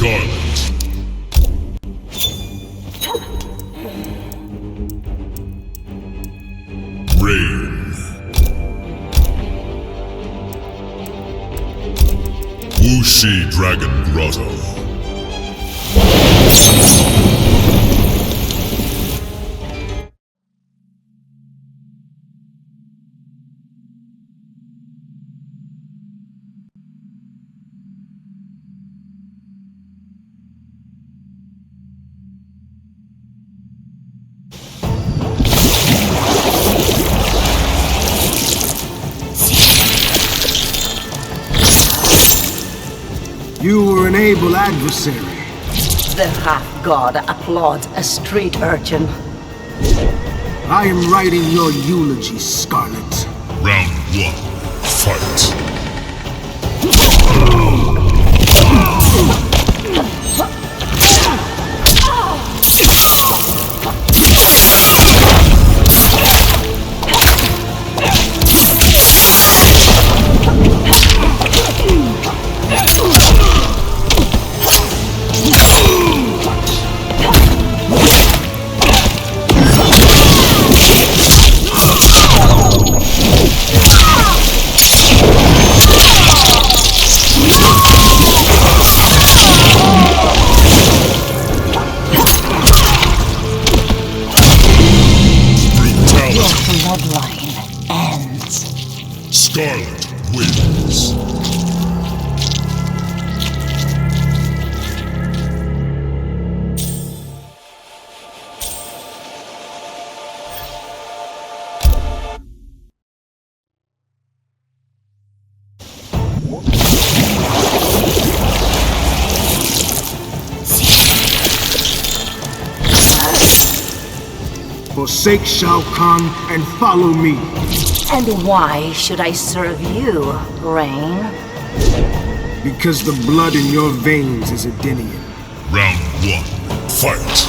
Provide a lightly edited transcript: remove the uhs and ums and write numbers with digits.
Skarlet. Rain. Wuxi Dragon Grotto. You were an able adversary. The half-god applaud a street urchin. I am writing your eulogy, Skarlet. Round 1. Fight. Bloodline ends. Skarlet wins. Forsake Shao Kahn and follow me. And why should I serve you, Rain? Because the blood in your veins is Edenian. Round 1. Fight.